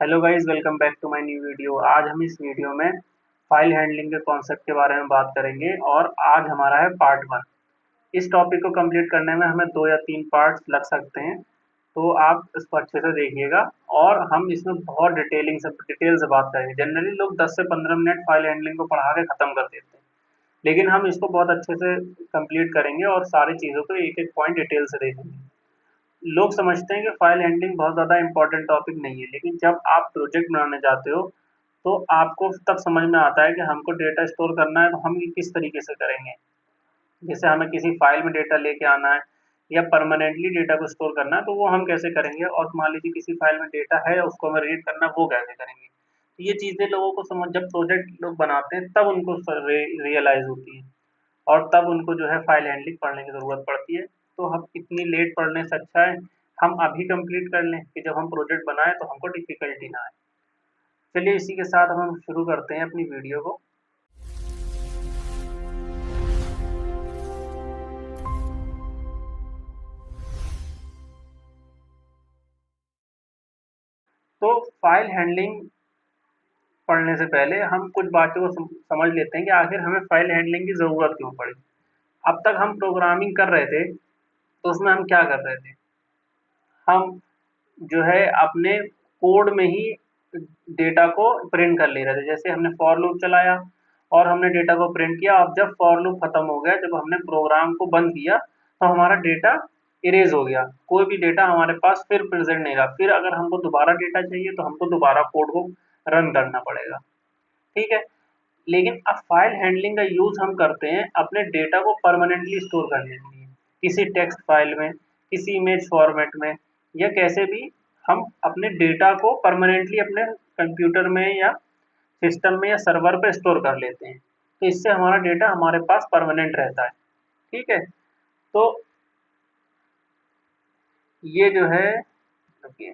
Hello guys, welcome back to my new video. आज हम इस वीडियो में फाइल हैंडलिंग के कॉन्सेप्ट के बारे में बात करेंगे और आज हमारा है पार्ट 1। इस टॉपिक को कंप्लीट करने में हमें 2 या 3 पार्ट्स लग सकते हैं, तो आप इसको अच्छे से देखिएगा। और हम इसमें बहुत डिटेल से बात करेंगे। जनरली लोग 10 से 15 मिनट फाइल हैंडलिंग को पढ़ा के ख़त्म कर देते हैं, लेकिन हम इसको बहुत अच्छे से कंप्लीट करेंगे और सारी चीज़ों को एक-एक पॉइंट डिटेल से देखेंगे। लोग समझते हैं कि फाइल हैंडलिंग बहुत ज़्यादा इम्पोर्टेंट टॉपिक नहीं है, लेकिन जब आप प्रोजेक्ट बनाने जाते हो तो आपको तब समझ में आता है कि हमको डेटा स्टोर करना है तो हम ये किस तरीके से करेंगे। जैसे हमें किसी फाइल में डेटा लेके आना है या परमानेंटली डेटा को स्टोर करना है, तो वो हम कैसे करेंगे, और मान लीजिए किसी फाइल में डेटा है उसको हमें रीड करना है, वो कैसे करेंगे। तो ये चीज़ें लोगों को समझ जब प्रोजेक्ट लोग बनाते हैं तब उनको रियलाइज़ होती है, और तब उनको जो है फाइल हैंडलिंग पढ़ने की ज़रूरत पड़ती है। तो हम इतनी लेट पढ़ने से अच्छा है हम अभी कंप्लीट कर लें कि जब हम प्रोजेक्ट बनाएँ तो हमको डिफ़िकल्टी ना आए। चलिए इसी के साथ हम शुरू करते हैं अपनी वीडियो को। तो फाइल हैंडलिंग पढ़ने से पहले हम कुछ बातों को समझ लेते हैं कि आखिर हमें फाइल हैंडलिंग की ज़रूरत क्यों पड़ी। अब तक हम प्रोग्रामिंग कर रहे थे, तो उसमें हम क्या कर रहे थे? हम जो है अपने कोड में ही डेटा को प्रिंट कर ले रहे थे। जैसे हमने फॉर लूप चलाया और हमने डेटा को प्रिंट किया। अब जब फॉर लूप खत्म हो गया, जब हमने प्रोग्राम को बंद किया, तो हमारा डेटा इरेज हो गया। कोई भी डेटा हमारे पास फिर प्रेजेंट नहीं रहा। फिर अगर हमको दोबारा डेटा चाहिए तो हमको दोबारा कोड को रन करना पड़ेगा। ठीक है। लेकिन अब फाइल हैंडलिंग का यूज हम करते हैं अपने डेटा को परमानेंटली स्टोर करने के लिए, किसी टेक्स्ट फाइल में, किसी इमेज फॉर्मेट में, या कैसे भी हम अपने डेटा को परमानेंटली अपने कंप्यूटर में या सिस्टम में या सर्वर पे स्टोर कर लेते हैं। तो इससे हमारा डेटा हमारे पास परमानेंट रहता है। ठीक है। तो ये जो है, ओके,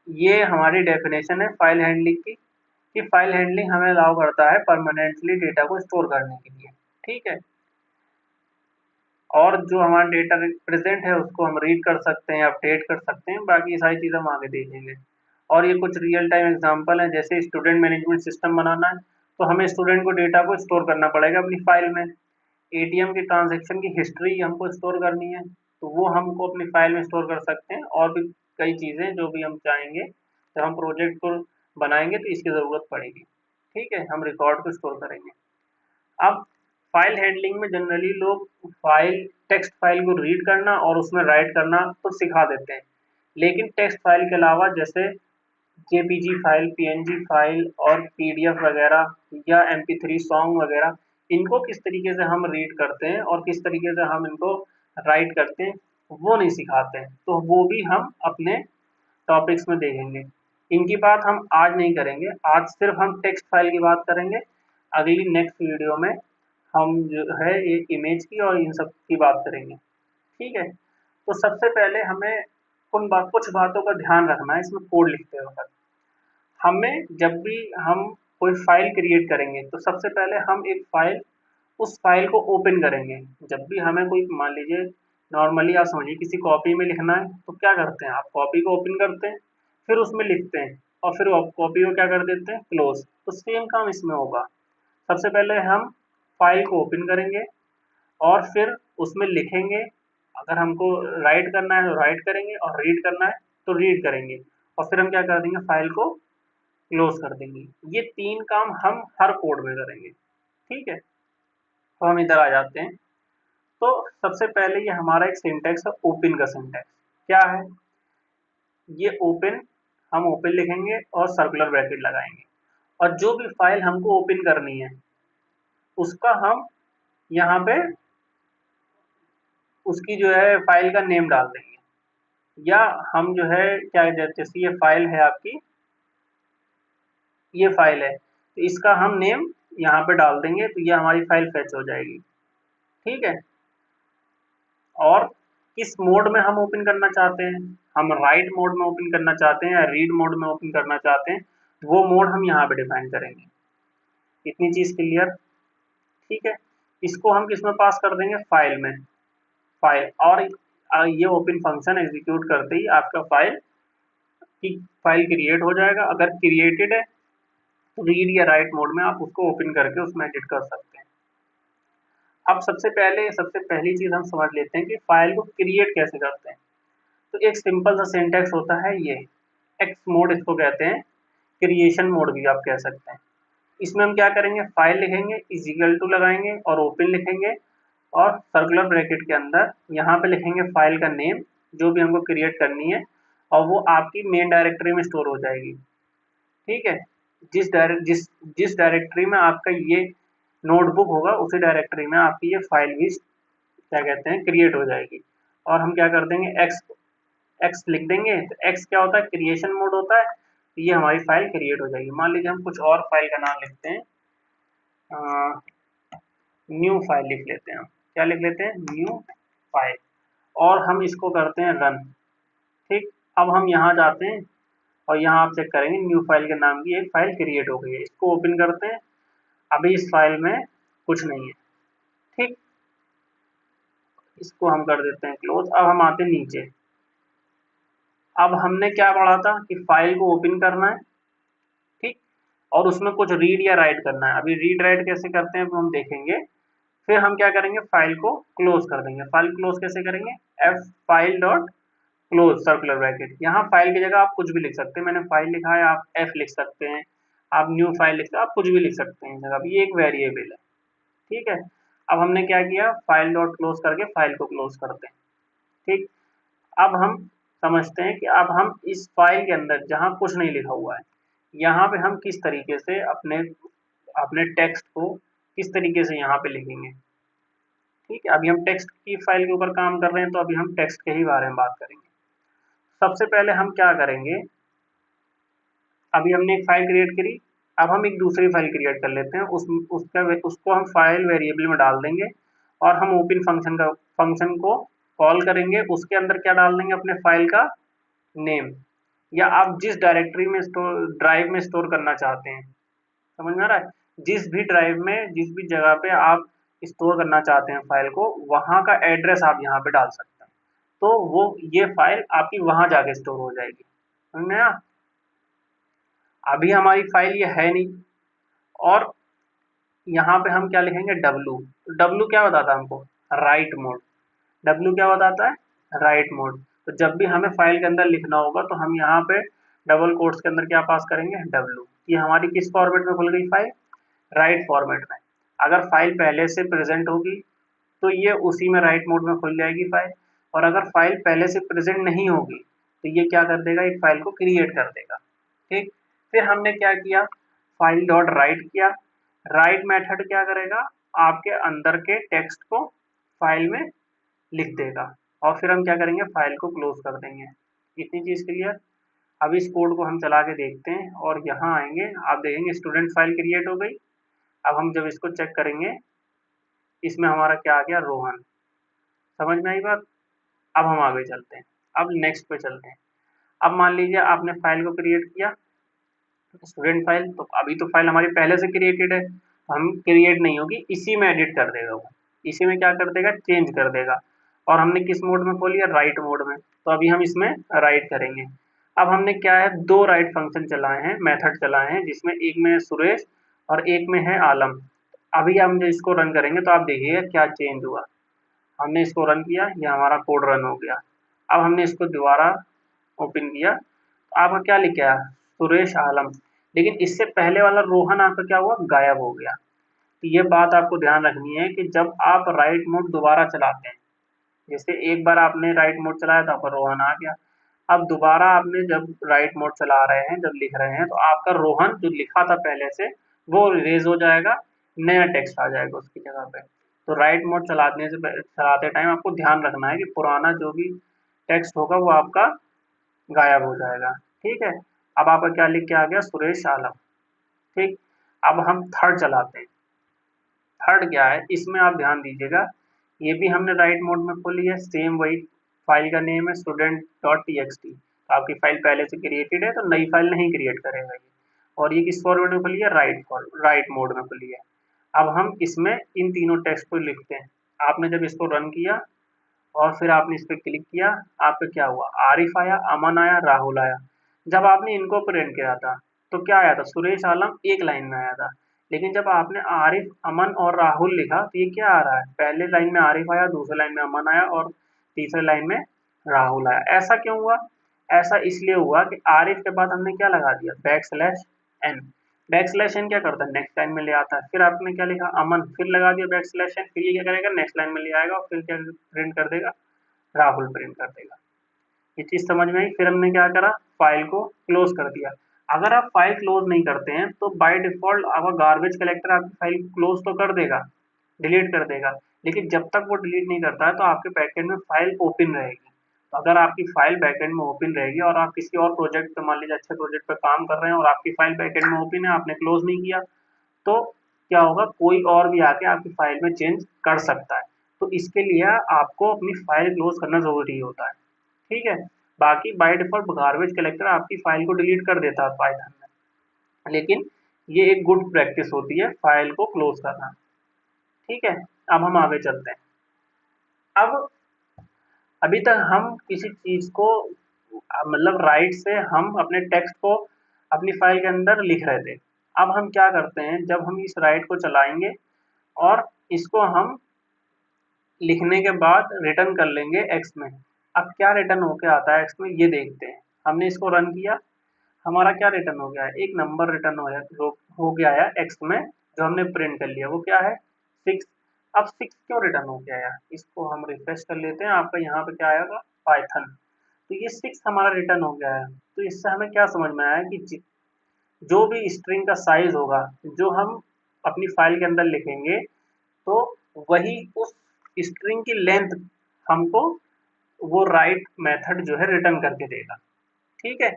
ये हमारी डेफिनेशन है फाइल हैंडलिंग की, कि फाइल हैंडलिंग हमें अलाउ करता है परमानेंटली डेटा को स्टोर करने के लिए। ठीक है। और जो हमारा डेटा प्रेजेंट है उसको हम रीड कर सकते हैं, अपडेट कर सकते हैं। बाकी ये सारी चीज़ें हम आगे देखेंगे। और ये कुछ रियल टाइम एग्जांपल हैं। जैसे स्टूडेंट मैनेजमेंट सिस्टम बनाना है, तो हमें स्टूडेंट को डेटा को स्टोर करना पड़ेगा अपनी फाइल में। एटीएम के ट्रांजैक्शन की हिस्ट्री हमको स्टोर करनी है, तो वो हमको अपनी फाइल में स्टोर कर सकते हैं। और भी कई चीज़ें जो भी हम चाहेंगे, जब हम प्रोजेक्ट को बनाएंगे तो इसकी ज़रूरत पड़ेगी। ठीक है। हम रिकॉर्ड को स्टोर करेंगे। अब फाइल हैंडलिंग में जनरली लोग टेक्स्ट फाइल को रीड करना और उसमें राइट करना तो सिखा देते हैं, लेकिन टेक्स्ट फाइल के अलावा जैसे जेपीजी फाइल, पीएनजी फाइल और पीडीएफ वगैरह या एमपी3 सॉन्ग वगैरह, इनको किस तरीके से हम रीड करते हैं और किस तरीके से हम इनको राइट करते हैं, वो नहीं सिखाते हैं। तो वो भी हम अपने टॉपिक्स में देखेंगे। इनकी बात हम आज नहीं करेंगे, आज सिर्फ हम टेक्स्ट फाइल की बात करेंगे। अगली नेक्स्ट वीडियो में हम जो है ये इमेज की और इन सब की बात करेंगे। ठीक है। तो सबसे पहले हमें कुछ बातों का ध्यान रखना है इसमें कोड लिखते वक्त। हमें जब भी हम कोई फाइल क्रिएट करेंगे तो सबसे पहले हम उस फाइल को ओपन करेंगे। जब भी हमें कोई, मान लीजिए नॉर्मली आप समझिए किसी कॉपी में लिखना है, तो क्या करते हैं, आप कॉपी को ओपन करते हैं, फिर उसमें लिखते हैं और फिर कॉपी को क्या कर देते हैं, क्लोज। तो सेम काम इसमें होगा। सबसे पहले हम फाइल को ओपन करेंगे और फिर उसमें लिखेंगे। अगर हमको राइट करना है तो राइट करेंगे और रीड करना है तो रीड करेंगे, और फिर हम क्या कर देंगे, फाइल को क्लोज कर देंगे। ये 3 काम हम हर कोड में करेंगे। ठीक है। तो हम इधर आ जाते हैं। तो सबसे पहले ये हमारा एक सिंटैक्स है, ओपन का सिंटैक्स क्या है। ये ओपन, हम ओपन लिखेंगे और सर्कुलर ब्रैकेट लगाएंगे, और जो भी फाइल हमको ओपन करनी है उसका हम यहाँ पे उसकी जो है फाइल का नेम डाल देंगे। या हम जो है क्या, जैसे ये फाइल है आपकी, ये फाइल है, तो इसका हम नेम यहाँ पे डाल देंगे, तो ये हमारी फाइल फेच हो जाएगी। ठीक है। और किस मोड में हम ओपन करना चाहते हैं, हम राइट मोड में ओपन करना चाहते हैं या रीड मोड में ओपन करना चाहते हैं, वो मोड हम यहाँ पे डिफाइन करेंगे। इतनी चीज़ क्लियर। ठीक है। इसको हम किस में पास कर देंगे, फाइल में। फाइल, और ये ओपन फंक्शन एग्जीक्यूट करते ही आपका फाइल कि फाइल क्रिएट हो जाएगा। अगर क्रिएटेड है तो रीड या राइट मोड में आप उसको ओपन करके उसमें एडिट कर सकते हैं। अब सबसे पहली चीज हम समझ लेते हैं कि फाइल को क्रिएट कैसे करते हैं। तो एक सिंपल सा सिंटेक्स होता है, ये एक्स मोड इसको कहते हैं, क्रिएशन मोड भी आप कह सकते हैं। इसमें हम क्या करेंगे, फाइल लिखेंगे, इज इक्वल टू लगाएंगे और ओपन लिखेंगे और सर्कुलर ब्रैकेट के अंदर यहाँ पे लिखेंगे फाइल का नेम जो भी हमको क्रिएट करनी है और वो आपकी मेन डायरेक्टरी में स्टोर हो जाएगी। ठीक है, जिस डायरेक्टरी में आपका ये नोटबुक होगा उसी डायरेक्टरी में आपकी ये फाइल भी क्या कहते हैं क्रिएट हो जाएगी। और हम क्या कर देंगे, एक्स एक्स लिख देंगे। तो एक्स क्या होता है, क्रिएशन मोड होता है। तो ये हमारी फाइल क्रिएट हो जाएगी। मान लीजिए हम कुछ और फाइल का नाम लिखते हैं, न्यू फाइल लिख लेते हैं। क्या लिख लेते हैं, न्यू फाइल, और हम इसको करते हैं रन। ठीक, अब हम यहाँ जाते हैं और यहाँ आप चेक करेंगे न्यू फाइल के नाम की एक फाइल क्रिएट हो गई है। इसको ओपन करते हैं, अभी इस फाइल में कुछ नहीं है। ठीक, इसको हम कर देते हैं क्लोज। अब हम आते हैं नीचे। अब हमने क्या पढ़ा था कि फाइल को ओपन करना है, ठीक, और उसमें कुछ रीड या राइट करना है। अभी रीड राइट कैसे करते हैं वो हम देखेंगे। फिर हम क्या करेंगे, फाइल को क्लोज कर देंगे। फाइल क्लोज कैसे करेंगे, F file dot close circular bracket. यहाँ फाइल की जगह आप कुछ भी लिख सकते हैं। मैंने फाइल लिखा है, आप एफ लिख सकते हैं, आप न्यू फाइल लिख सकते हैं, आप कुछ भी लिख सकते हैं जगह। ये एक वेरिएबल है। ठीक है, अब हमने क्या किया, फाइल डॉट क्लोज करके फाइल को क्लोज करते हैं। ठीक, अब हम समझते हैं कि अब हम इस फाइल के अंदर जहाँ कुछ नहीं लिखा हुआ है, यहाँ पे हम किस तरीके से अपने अपने टेक्स्ट को किस तरीके से यहाँ पे लिखेंगे। ठीक है, अभी हम टेक्स्ट की फाइल के ऊपर काम कर रहे हैं तो अभी हम टेक्स्ट के ही बारे में बात करेंगे। सबसे पहले हम क्या करेंगे, अभी हमने एक फाइल क्रिएट करी, अब हम एक दूसरी फाइल क्रिएट कर लेते हैं। उसको हम फाइल वेरिएबल में डाल देंगे और हम ओपन फंक्शन को कॉल करेंगे। उसके अंदर क्या डाल देंगे, अपने फाइल का नेम, या आप जिस डायरेक्टरी में ड्राइव में स्टोर करना चाहते हैं। समझ में आ रहा है, जिस भी ड्राइव में जिस भी जगह पे आप स्टोर करना चाहते हैं फाइल को, वहां का एड्रेस आप यहाँ पे डाल सकते हैं। तो वो ये फाइल आपकी वहां जाके स्टोर हो जाएगी। समझ में आया। अभी हमारी फाइल ये है नहीं, और यहाँ पे हम क्या लिखेंगे, डब्लू। डब्लू क्या बताता है हमको, राइट मोड। डब्लू क्या बताता है, राइट मोड। तो जब भी हमें फाइल के अंदर लिखना होगा तो हम यहाँ पे डबल कोट्स के अंदर क्या पास करेंगे, डब्लू। ये हमारी किस फॉर्मेट में खुल गई फाइल, राइट फॉर्मेट में। अगर फाइल पहले से प्रेजेंट होगी तो ये उसी में राइट मोड में खुल जाएगी फाइल, और अगर फाइल पहले से प्रेजेंट नहीं होगी तो ये क्या कर देगा, एक फाइल को क्रिएट कर देगा। ठीक, फिर हमने क्या किया, फाइल डॉट राइट किया। राइट मेथड क्या करेगा, आपके अंदर के टेक्स्ट को फाइल में लिख देगा, और फिर हम क्या करेंगे, फाइल को क्लोज कर देंगे। इतनी चीज क्लियर। अब इस कोड को हम चला के देखते हैं और यहाँ आएंगे, आप देखेंगे स्टूडेंट फाइल क्रिएट हो गई। अब हम जब इसको चेक करेंगे, इसमें हमारा क्या आ गया, रोहन। समझ में आई बात। अब हम आगे चलते हैं, अब नेक्स्ट पे चलते हैं। अब मान लीजिए आपने फाइल को क्रिएट किया, स्टूडेंट फाइल, तो अभी तो फाइल हमारी पहले से क्रिएटेड है, हम क्रिएट नहीं होगी, इसी में एडिट कर देगा वो। इसी में क्या कर देगा, चेंज कर देगा। और हमने किस मोड में खोली है, राइट मोड में। तो अभी हम इसमें राइट करेंगे। अब हमने क्या है, दो राइट फंक्शन चलाए हैं, मेथड चलाए हैं, जिसमें एक में है सुरेश और एक में है आलम। अभी हम जो इसको रन करेंगे तो आप देखिएगा क्या चेंज हुआ। हमने इसको रन किया, ये हमारा कोड रन हो गया। अब हमने इसको दोबारा ओपन किया, तो आपका क्या लिखा है, सुरेश आलम। लेकिन इससे पहले वाला रोहन आपका क्या हुआ, गायब हो गया। तो ये बात आपको ध्यान रखनी है कि जब आप राइट मोड दोबारा चलाते हैं, जैसे एक बार आपने राइट मोड चलाया तो आपका रोहन आ गया, अब दोबारा आपने जब राइट मोड चला रहे हैं, जब लिख रहे हैं, तो आपका रोहन जो लिखा था पहले से वो इरेज हो जाएगा, नया टेक्स्ट आ जाएगा उसकी जगह पे। तो राइट मोड चलाते टाइम आपको ध्यान रखना है कि पुराना जो भी टेक्स्ट होगा वो आपका गायब हो जाएगा। ठीक है, अब आपका क्या लिख के आ गया, सुरेश आलम। ठीक, अब हम थर्ड चलाते हैं। थर्ड क्या है, इसमें आप ध्यान दीजिएगा, ये भी हमने राइट मोड में खोली है, सेम वही फाइल का नेम है student dot T x T. आपकी फाइल पहले से क्रिएटेड है तो नई फाइल नहीं क्रिएट करेगा ये। और ये किस फॉर्मेट में खुली है, राइट मोड में खुली है। अब हम इसमें इन तीनों टेक्स्ट को लिखते हैं। आपने जब इसको रन किया और फिर आपने इस पर क्लिक किया, आपका क्या हुआ, आरिफ आया, अमन आया, राहुल आया। जब आपने इनको प्रिंट किया था तो क्या आया था, सुरेश आलम एक लाइन में आया था। लेकिन जब आपने आरिफ, अमन और राहुल लिखा तो ये क्या आ रहा है, पहले लाइन में आरिफ आया, दूसरी लाइन में अमन आया और तीसरे लाइन में राहुल आया। ऐसा क्यों हुआ? ऐसा इसलिए हुआ कि आरिफ के बाद हमने क्या लगा दिया, backslash n. Backslash n क्या करता है, नेक्स्ट लाइन में ले आता है। फिर आपने क्या लिखा, अमन, फिर लगा दिया बैक स्लैश एन, फिर ये क्या करेगा, नेक्स्ट लाइन में ले आएगा और फिर क्या प्रिंट कर देगा, राहुल प्रिंट कर देगा। ये चीज़ समझ में आई। फिर हमने क्या करा, फाइल को क्लोज कर दिया। अगर आप फाइल क्लोज नहीं करते हैं तो बाय डिफॉल्ट आपका गार्बेज कलेक्टर आपकी फाइल क्लोज तो कर देगा, डिलीट कर देगा, लेकिन जब तक वो डिलीट नहीं करता है तो आपके बैकएंड में फाइल ओपन रहेगी। तो अगर आपकी फाइल बैकएंड में ओपन रहेगी और आप किसी और प्रोजेक्ट पे, मान लीजिए अच्छे प्रोजेक्ट पे काम कर रहे हैं और आपकी फाइल बैकएंड में ओपन है, आपने क्लोज नहीं किया, तो क्या होगा, कोई और भी आके आपकी फाइल में चेंज कर सकता है। तो इसके लिए आपको अपनी फाइल क्लोज करना जरूरी होता है। ठीक है। बाकी बाय डिफॉल्ट गार्बेज कलेक्टर आपकी फाइल को डिलीट कर देता है पाइथन में, लेकिन ये एक गुड प्रैक्टिस होती है फाइल को क्लोज करना। ठीक है। अब हम आगे चलते हैं। अब अभी तक हम किसी चीज को मतलब राइट से हम अपने टेक्स्ट को अपनी फाइल के अंदर लिख रहे थे। अब हम क्या करते हैं, जब हम इस राइट को चलाएंगे और इसको हम लिखने के बाद रिटर्न कर लेंगे एक्स में। अब क्या रिटर्न होके आता है एक्स में, ये देखते हैं। हमने इसको रन किया, हमारा क्या रिटर्न हो गया है, एक नंबर रिटर्न हो गया है एक्स में, जो हमने प्रिंट कर लिया, वो क्या है, 6। अब 6 क्यों रिटर्न हो गया है, इसको हम रिफ्रेश कर लेते हैं, आपका यहाँ पे क्या आएगा, पाइथन। तो ये 6 हमारा रिटर्न हो गया है। तो इससे हमें क्या समझ में आया कि जो भी स्ट्रिंग का साइज होगा, जो हम अपनी फाइल के अंदर लिखेंगे, तो वही उस स्ट्रिंग की लेंथ हमको वो राइट मेथड जो है रिटर्न करके देगा। ठीक है।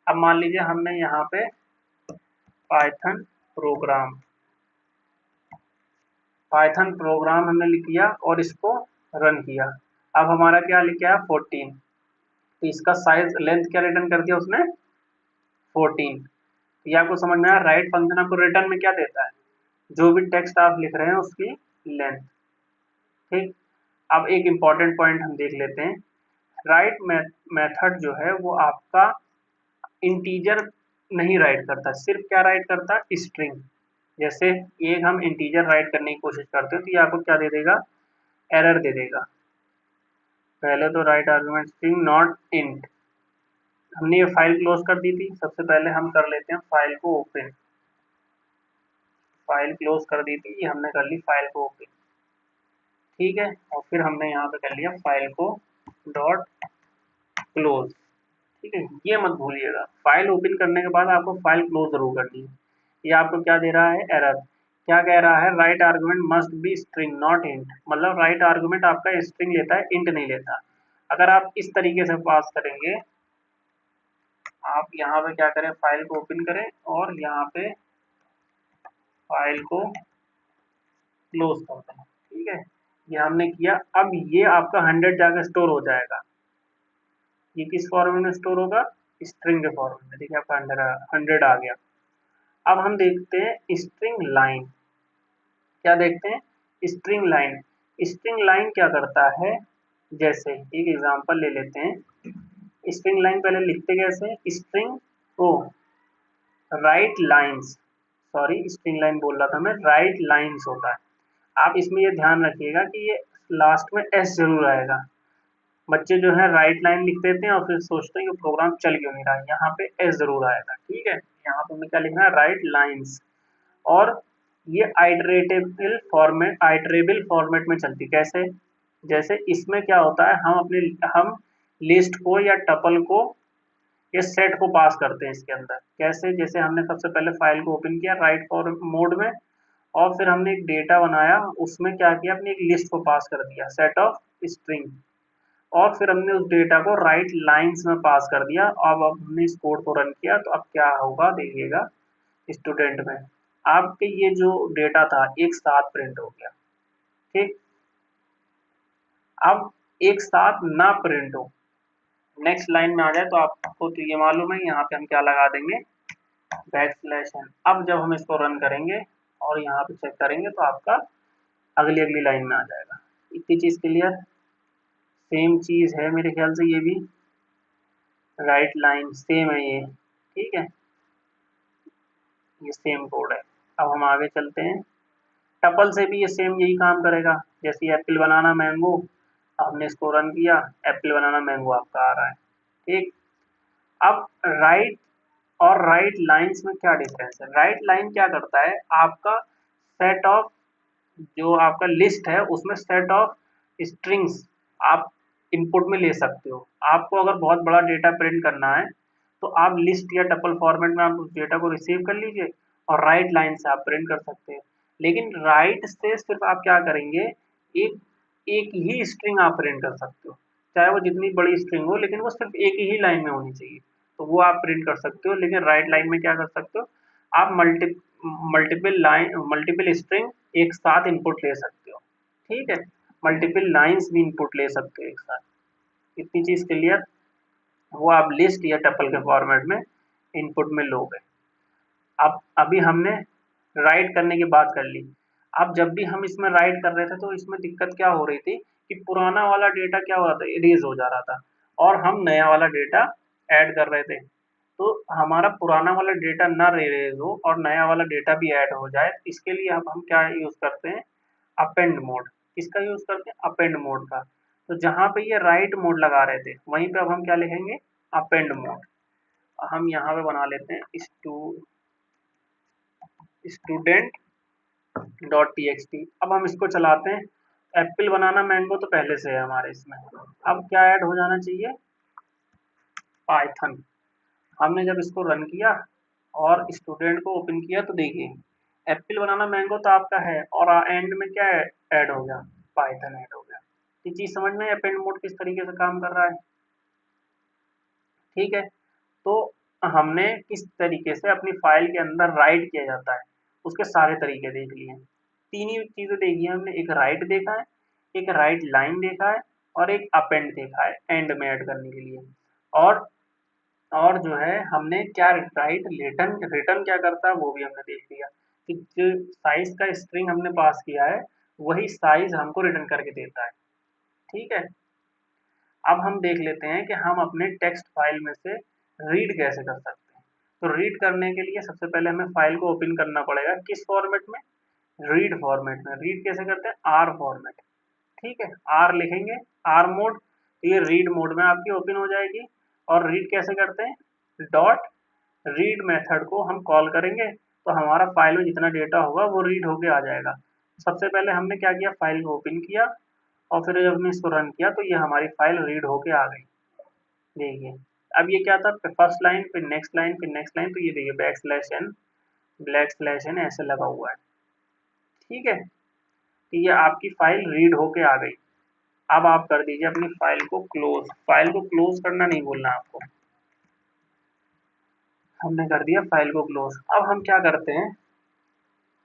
अब मान लीजिए हमने यहाँ पे पाइथन प्रोग्राम पाइथन प्रोग्राम हमने लिख दिया और इसको रन किया। अब हमारा क्या लिखा है, 14। तो इसका साइज लेंथ क्या रिटर्न कर दिया उसने, 14। ये आपको समझ में आया, राइट फंक्शन आपको रिटर्न में क्या देता है, जो भी टेक्स्ट आप लिख रहे हैं उसकी लेंथ। ठीक। अब एक इंपॉर्टेंट पॉइंट हम देख लेते हैं। राइट मेथड जो है वो आपका इंटीजर नहीं राइट करता, सिर्फ क्या राइट करता है, स्ट्रिंग। जैसे एक हम इंटीजर राइट करने की कोशिश करते हैं तो ये आपको क्या दे देगा, एरर दे देगा। पहले तो right argument string not int. हमने ये फाइल क्लोज कर दी थी, सबसे पहले हम कर लेते हैं फाइल को ओपन। फाइल क्लोज कर दी थी, ये हमने कर ली फाइल को ओपन। ठीक है। और फिर हमने यहाँ पे कर लिया फाइल को डॉट क्लोज। ठीक है। ये मत भूलिएगा, फाइल ओपन करने के बाद आपको फाइल क्लोज जरूर करनी है। ये आपको क्या दे रहा है, एरर। क्या कह रहा है, right argument must be string not int. मतलब राइट आर्गुमेंट आपका स्ट्रिंग लेता है, इंट नहीं लेता। अगर आप इस तरीके से पास करेंगे, आप यहाँ पे क्या करें, फाइल को ओपन करें और यहाँ पे फाइल को क्लोज कर दें। ठीक है। ये हमने किया। अब ये आपका 100 जाकर स्टोर हो जाएगा। ये किस फॉर्मेट में स्टोर होगा, स्ट्रिंग के फॉर्मेट में। देखिए आपका 100 आ गया। अब हम देखते हैं स्ट्रिंग लाइन। क्या देखते हैं, स्ट्रिंग लाइन। स्ट्रिंग लाइन क्या करता है, जैसे एक एग्जांपल ले लेते हैं। स्ट्रिंग लाइन पहले लिखते कैसे, स्ट्रिंग को right lines, sorry string line बोल रहा था मैं, राइट लाइंस होता है। आप इसमें ये ध्यान रखिएगा कि ये लास्ट में एस जरूर आएगा। बच्चे जो है राइट लाइन लिख देते हैं और फिर सोचते हैं कि प्रोग्राम चल क्यों नहीं रहा है, यहाँ पे एस जरूर आएगा। ठीक है। यहाँ पे हमें क्या लिखना है, राइट लाइंस। और ये आइटरेबल फॉर्मेट में चलती, कैसे, जैसे इसमें क्या होता है, हम लिस्ट को या टपल को या सेट को पास करते हैं इसके अंदर। कैसे, जैसे हमने सबसे पहले फाइल को ओपन किया राइट फॉर मोड में, और फिर हमने एक डेटा बनाया, उसमें क्या किया, अपने एक लिस्ट को पास कर दिया, सेट ऑफ स्ट्रिंग। और फिर हमने उस डेटा को राइट लाइंस में पास कर दिया। अब हमने इस कोड को रन किया तो अब क्या होगा देखिएगा, स्टूडेंट में आपके ये जो डेटा था एक साथ प्रिंट हो गया। ठीक। अब एक साथ ना प्रिंट हो, नेक्स्ट लाइन में आ जाए तो आपको तो ये मालूम है, यहाँ पे हम क्या लगा देंगे, बैकस्लैश n। अब जब हम इसको रन करेंगे और यहाँ पे चेक करेंगे तो आपका अगली अगली लाइन में आ जाएगा। इतनी चीज क्लियर, सेम चीज है मेरे ख्याल से ये भी। राइट लाइन सेम है ये, ठीक है, ये सेम कोड है। अब हम आगे चलते हैं, टपल से भी ये सेम यही काम करेगा। जैसे एप्पल बनाना मैंगो, हमने इसको रन किया, एप्पल बनाना मैंगो आपका आ रहा है, ठीक। अब राइट और राइट लाइंस में क्या डिफरेंस है? राइट लाइन क्या करता है, आपका सेट ऑफ, जो आपका लिस्ट है उसमें सेट ऑफ स्ट्रिंग्स आप इनपुट में ले सकते हो। आपको अगर बहुत बड़ा डेटा प्रिंट करना है तो आप लिस्ट या टपल फॉर्मेट में आप उस डेटा को रिसीव कर लीजिए और राइट लाइन से आप प्रिंट कर सकते हैं। लेकिन राइट से सिर्फ आप क्या करेंगे, एक एक ही स्ट्रिंग आप प्रिंट कर सकते हो, चाहे वो जितनी बड़ी स्ट्रिंग हो, लेकिन वो सिर्फ एक ही लाइन में होनी चाहिए, तो वो आप प्रिंट कर सकते हो। लेकिन राइट लाइन में क्या कर सकते हो, आप मल्टीपल स्ट्रिंग एक साथ इनपुट ले सकते हो, ठीक है, मल्टीपल लाइंस भी इनपुट ले सकते हो एक साथ। इतनी चीज क्लियर, वो आप लिस्ट या टपल के फॉर्मेट में इनपुट में लोगे। अब अभी हमने राइट करने की बात कर ली। अब जब भी हम इसमें राइट कर रहे थे तो इसमें दिक्कत क्या हो रही थी कि पुराना वाला डेटा क्या हो रहा था, इरेज हो जा रहा था, और हम नया वाला डेटा ऐड कर रहे थे। तो हमारा पुराना वाला डेटा ना इरेज हो और नया वाला डेटा भी ऐड हो जाए, इसके लिए अब हम क्या यूज करते हैं, अपेंड मोड। किसका यूज करते हैं, अपेंड मोड का। तो जहां पे ये राइट मोड लगा रहे थे वहीं पे अब हम क्या लिखेंगे, अपेंड मोड। हम यहाँ पे बना लेते हैं student dot T x T. अब हम इसको चलाते हैं, एप्पल बनाना मैंगो तो पहले से है हमारे इसमें, अब क्या ऐड हो जाना चाहिए, पाइथन। हमने जब इसको रन किया और स्टूडेंट को ओपन किया तो देखिए एप्पल बनाना मैंगो तो आपका है और एंड में क्या ऐड हो गया, पाइथन ऐड हो गया। ये चीज समझ में, अपेंड मोड किस तरीके से काम कर रहा है, ठीक है। तो हमने किस तरीके से अपनी फाइल के अंदर राइट किया जाता है उसके सारे तरीके देख लिए। तीन ही चीजें देखी हैं हमने, एक राइट देखा है, एक राइट लाइन देखा है, और एक अपेंड देखा है एंड में ऐड करने के लिए। और और जो है हमने क्या राइट रिटर्न रिटर्न क्या करता है वो भी हमने देख लिया कि जो साइज का स्ट्रिंग हमने पास किया है वही साइज हमको रिटर्न करके देता है, ठीक है। अब हम देख लेते हैं कि हम अपने टेक्स्ट फाइल में से रीड कैसे कर सकते हैं। तो रीड करने के लिए सबसे पहले हमें फाइल को ओपन करना पड़ेगा, किस फॉर्मेट में, रीड फॉर्मेट में। रीड कैसे करते हैं, आर फॉर्मेट, ठीक है, आर लिखेंगे, आर मोड, तो ये रीड मोड में आपकी ओपन हो जाएगी। और रीड कैसे करते हैं, डॉट रीड मेथड को हम कॉल करेंगे तो हमारा फाइल में जितना डेटा होगा वो रीड होके आ जाएगा। सबसे पहले हमने क्या किया, फाइल को ओपन किया और फिर जब हमने इसको रन किया तो ये हमारी फाइल रीड होके आ गई। देखिए अब ये क्या था, फर्स्ट लाइन फिर नेक्स्ट लाइन फिर नेक्स्ट लाइन, तो ये देखिए बैक स्लैश एन ऐसे लगा हुआ है, ठीक है। तो ये आपकी फाइल रीड होके आ गई। अब आप कर दीजिए अपनी फाइल को क्लोज। फाइल को क्लोज करना नहीं बोलना आपको, हमने कर दिया फाइल को क्लोज। अब हम क्या करते हैं,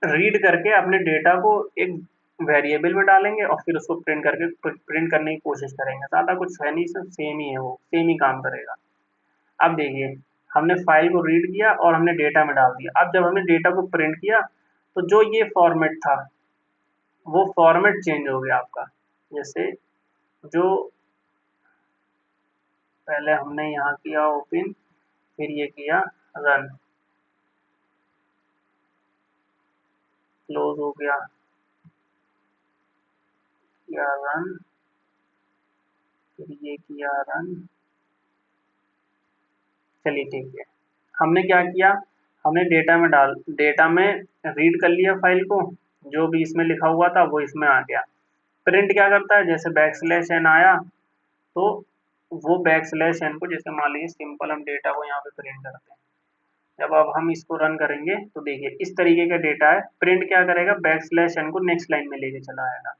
रीड करके अपने डेटा को एक वेरिएबल में डालेंगे और फिर उसको प्रिंट करने की कोशिश करेंगे। ज़्यादा कुछ है नहीं, सब सेम ही है, वो सेम ही काम करेगा। अब देखिए हमने फाइल को रीड किया और हमने डेटा में डाल दिया। अब जब हमने डेटा को प्रिंट किया तो जो ये फॉर्मेट था वो फॉर्मेट चेंज हो गया आपका। जैसे जो पहले हमने यहाँ किया ओपन, फिर ये किया रन, क्लोज हो गया, किया रन, फिर ये किया रन। चलिए ठीक है, हमने क्या किया, हमने डेटा में रीड कर लिया फाइल को, जो भी इसमें लिखा हुआ था वो इसमें आ गया। प्रिंट क्या करता है, जैसे बैक स्लैश एन आया तो वो बैक स्लैश एन को, जैसे मान लीजिए सिंपल हम डेटा को यहाँ पे प्रिंट करते हैं, जब अब हम इसको रन करेंगे तो देखिए इस तरीके का डेटा है। प्रिंट क्या करेगा, बैक स्लैश एन को नेक्स्ट लाइन में लेके चला आएगा,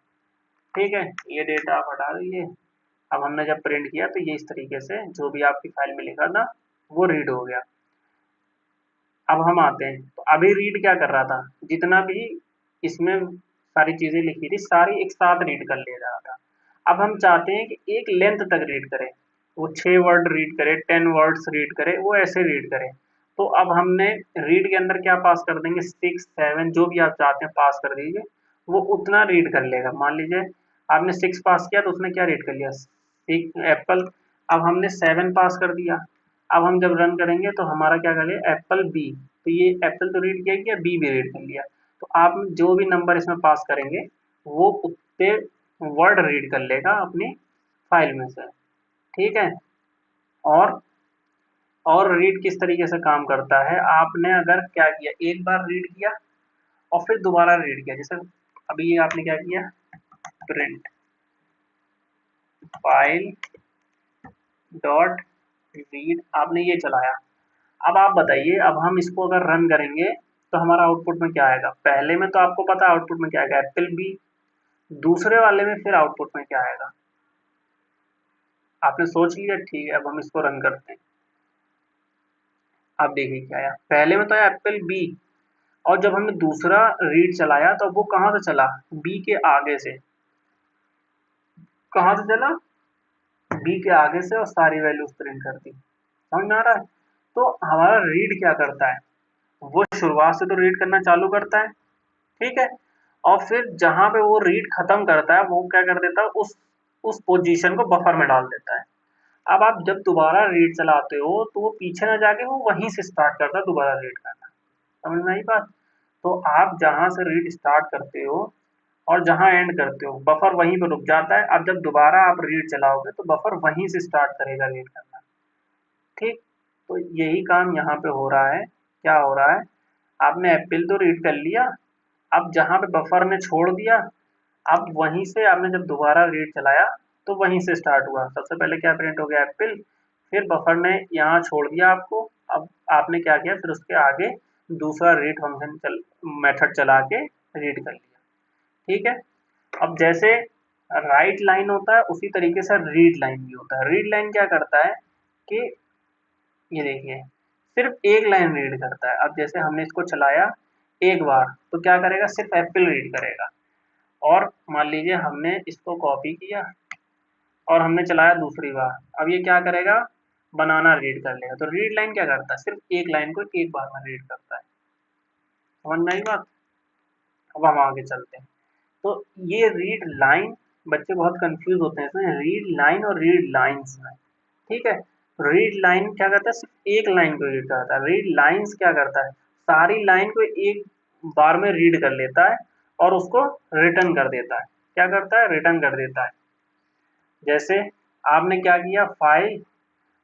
ठीक है। ये डेटा आप हटा दीजिए। अब हमने जब प्रिंट किया तो ये इस तरीके से जो भी आपकी फाइल में लिखा था वो रीड हो गया। अब हम आते हैं, तो अभी रीड क्या कर रहा था, जितना भी इसमें सारी चीजें लिखी थी सारी एक साथ रीड कर ले रहा था। अब हम चाहते हैं कि एक लेंथ तक रीड करे, वो 6 वर्ड रीड करे, 10 वर्ड्स रीड करे, वो ऐसे रीड करे। तो अब हमने रीड के अंदर क्या पास कर देंगे, 6 7 जो भी आप चाहते हैं पास कर दीजिए, वो उतना रीड कर लेगा। मान लीजिए आपने 6 पास किया तो उसने क्या रीड कर लिया, एप्पल। अब हमने 7 पास कर दिया अब हम जब रन करेंगे तो हमारा क्या करेगा, एप्पल बी, तो ये एप्पल तो रीड किया, बी भी रीड कर लिया। तो आप जो भी नंबर इसमें पास करेंगे वो उतने वर्ड रीड कर लेगा अपनी फाइल में से, ठीक है। और रीड किस तरीके से काम करता है, आपने अगर क्या किया, एक बार रीड किया और फिर दोबारा रीड किया, जैसे अभी ये आपने क्या किया, प्रिंट फाइल डॉट रीड, आपने ये चलाया। अब आप बताइए, अब हम इसको अगर रन करेंगे तो हमारा आउटपुट में क्या आएगा, पहले में तो आपको पता है आउटपुट में क्या आएगा, एप्पल बी। दूसरे वाले में फिर आउटपुट में क्या आएगा, आपने सोच लिया, ठीक है। अब हम इसको रन करते हैं, आप देखिए क्या आया, पहले में तो आया एप्पल बी, और जब हमने दूसरा रीड चलाया तो वो कहाँ से चला, बी के आगे से, कहाँ से चला, बी के आगे से, और सारी वैल्यूज प्रिंट कर दी। समझ में आ रहा है। तो हमारा रीड क्या करता है, वो शुरुआत से तो रीड करना चालू करता है, ठीक है, और फिर जहां पे वो रीड खत्म करता है वो क्या कर देता है, उस पोजीशन को बफर में डाल देता है। अब आप जब दोबारा रीड चलाते हो तो वो पीछे ना जाके वो वहीं से स्टार्ट करता है दोबारा रीड करना। समझ में आई बात। तो आप जहां से रीड स्टार्ट करते हो और जहां एंड करते हो बफर वहीं पे रुक जाता है। अब जब दोबारा आप रीड चलाओगे तो बफर वहीं से स्टार्ट करेगा रीड करना, ठीक। तो यही काम यहाँ पे हो रहा है। क्या हो रहा है, आपने एप्पल तो रीड कर लिया, अब जहाँ पे बफर ने छोड़ दिया, अब वहीं से आपने जब दोबारा रीड चलाया तो वहीं से स्टार्ट हुआ। सबसे पहले क्या प्रिंट हो गया, एप्पल, फिर बफर ने यहाँ छोड़ दिया आपको, अब आपने क्या किया, फिर उसके आगे दूसरा रीड फंक्शन मेथड चला के रीड कर लिया, ठीक है। अब जैसे राइट लाइन होता है उसी तरीके से रीड लाइन भी होता है। रीड लाइन क्या करता है कि ये देखिए सिर्फ एक लाइन रीड करता है। अब जैसे हमने इसको चलाया एक बार तो क्या करेगा, सिर्फ एप्पल रीड करेगा। और मान लीजिए हमने इसको कॉपी किया और हमने चलाया दूसरी बार, अब ये क्या करेगा, बनाना रीड कर लेगा। तो रीड लाइन क्या करता है, सिर्फ एक लाइन को एक बार में रीड करता है। समझ में आई बात। अब हम आगे चलते हैं। तो ये रीड लाइन, बच्चे बहुत कंफ्यूज होते हैं इसमें रीड लाइन और रीड लाइंस में, ठीक है। रीड लाइन क्या करता है, सिर्फ एक लाइन को रीड करता है। रीड लाइंस क्या करता है, सारी लाइन को एक बार में रीड कर लेता है और उसको रिटर्न कर देता है। क्या करता है, रिटर्न कर देता है। जैसे आपने क्या किया, फाइल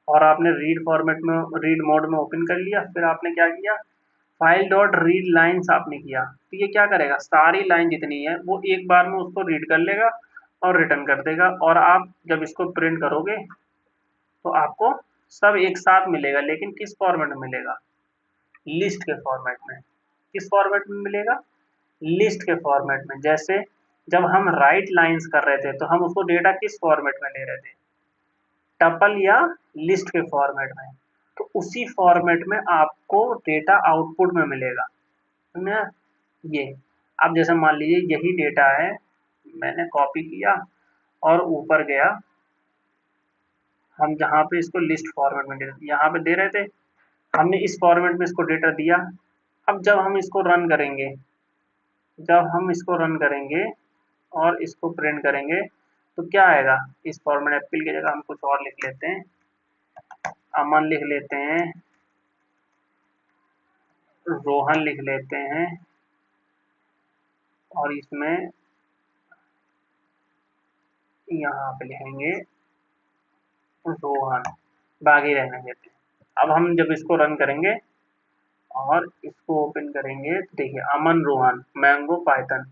और आपने रीड फॉर्मेट में, रीड मोड में ओपन कर लिया, फिर आपने क्या किया, फाइल डॉट रीड लाइन्स आपने किया, तो ये क्या करेगा, सारी लाइन जितनी है वो एक बार में उसको रीड कर लेगा और रिटर्न कर देगा। और आप जब इसको प्रिंट करोगे तो आपको सब एक साथ मिलेगा, लेकिन किस फॉर्मेट में मिलेगा, लिस्ट के फॉर्मेट में। किस फॉर्मेट में मिलेगा, लिस्ट के फॉर्मेट में। जैसे जब हम राइट लाइंस कर रहे थे तो हम उसको डेटा किस फॉर्मेट में ले रहे थे, टपल या लिस्ट के फॉर्मेट में। तो उसी फॉर्मेट में आपको डेटा आउटपुट में मिलेगा ना। ये अब जैसे मान लीजिए यही डेटा है, मैंने कॉपी किया और ऊपर गया, हम जहाँ पे इसको लिस्ट फॉर्मेट में यहाँ पे दे रहे थे, हमने इस फॉर्मेट में इसको डेटा दिया। अब जब हम इसको रन करेंगे, जब हम इसको रन करेंगे और इसको प्रिंट करेंगे तो क्या आएगा, इस फॉर्मेट एप्पल की जगह हम कुछ और लिख लेते हैं, अमन लिख लेते हैं, रोहन लिख लेते हैं, और इसमें यहाँ पे लिखेंगे रोहन, बाकी रहने देते हैं। अब हम जब इसको रन करेंगे और इसको ओपन करेंगे तो देखिए अमन रोहन मैंगो पाइथन।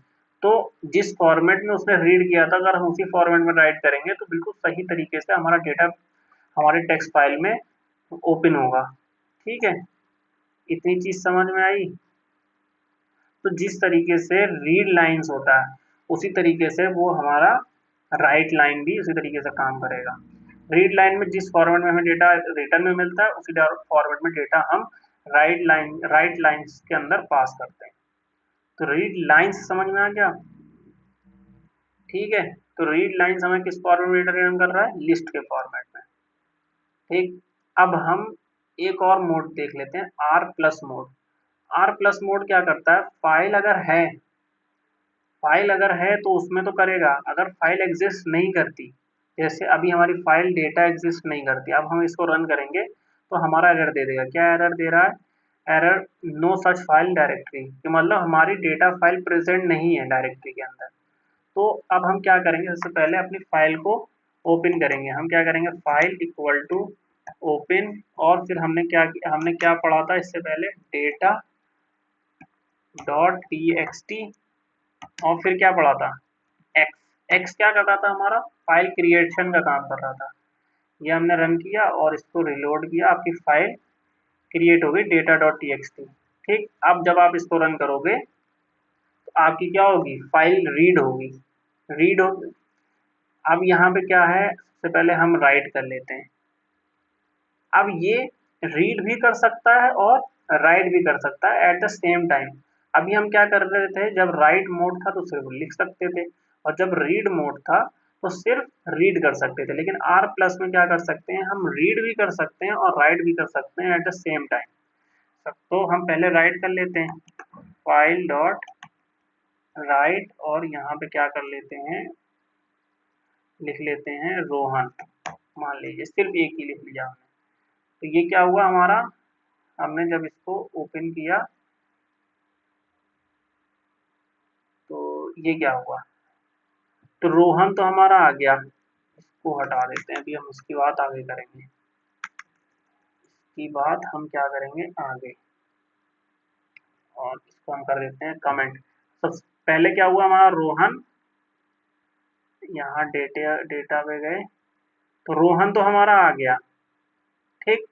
तो जिस फॉर्मेट में उसने रीड किया था अगर हम उसी फॉर्मेट में राइट करेंगे तो बिल्कुल सही तरीके से हमारा डेटा हमारे टेक्स्ट फाइल में ओपन होगा, ठीक है। इतनी चीज समझ में आई। तो जिस तरीके से रीड लाइंस होता है उसी तरीके से वो हमारा राइट लाइन भी उसी तरीके से काम करेगा। रीड लाइन में जिस फॉर्मेट में हमें डेटा रिटर्न में मिलता है उसी फॉर्मेट में डेटा हम राइट लाइंस के अंदर पास करते हैं। तो रीड लाइंस समझ में आ गया, ठीक है। तो रीड लाइंस हमें किस फॉर्मेट में रिटर्न कर रहा है, लिस्ट के फॉर्मेट में, ठीक। अब हम एक और मोड देख लेते हैं, r plus mode. R plus mode क्या करता है, फाइल अगर है तो उसमें तो करेगा, अगर फाइल एग्जिस्ट नहीं करती, जैसे अभी हमारी फाइल डेटा एग्जिस्ट नहीं करती, अब हम इसको रन करेंगे तो हमारा एरर दे देगा। क्या एरर दे रहा है? Error no such file directory, कि मतलब हमारी डेटा फाइल प्रेजेंट नहीं है डायरेक्टरी के अंदर। तो अब हम क्या करेंगे, सबसे पहले अपनी फाइल को ओपन करेंगे। हम क्या करेंगे, फाइल इक्वल टू ओपन, और फिर हमने क्या पढ़ा था इससे पहले, डेटा डॉट टीएक्सटी, और फिर क्या पढ़ा था, एक्स। एक्स क्या कर रहा था, हमारा फाइल क्रिएशन का काम कर रहा था। ये हमने रन किया और इसको रिलोड किया, आपकी फाइल क्रिएट हो गई डेटा डॉट टीएक्सटी। ठीक, अब जब आप इसको रन करोगे तो आपकी क्या होगी, फाइल रीड होगी। रीड हो, अब यहाँ पे क्या है, सबसे पहले हम राइट कर लेते हैं। अब ये रीड भी कर सकता है और राइट भी कर सकता है एट द सेम टाइम। अभी हम क्या कर रहे थे, जब राइट मोड था तो सिर्फ लिख सकते थे, और जब रीड मोड था तो सिर्फ रीड कर सकते थे। लेकिन आर प्लस में क्या कर सकते हैं, हम रीड भी कर सकते हैं और राइट भी कर सकते हैं एट द सेम टाइम। तो हम पहले राइट कर लेते हैं, फाइल डॉट राइट, और यहाँ पे क्या कर लेते हैं, लिख लेते हैं रोहन, मान लीजिए सिर्फ एक ही लिख लिया हमने। तो ये क्या हुआ हमारा, हमने जब इसको ओपन किया तो ये क्या हुआ, तो रोहन तो हमारा आ गया। इसको हटा देते हैं, अभी हम इसकी बात आगे करेंगे। इसकी बात हम क्या करेंगे आगे, और इसको हम कर देते हैं कमेंट। सबसे पहले क्या हुआ हमारा, रोहन, यहाँ डेटा पे गए तो रोहन तो हमारा आ गया। ठीक,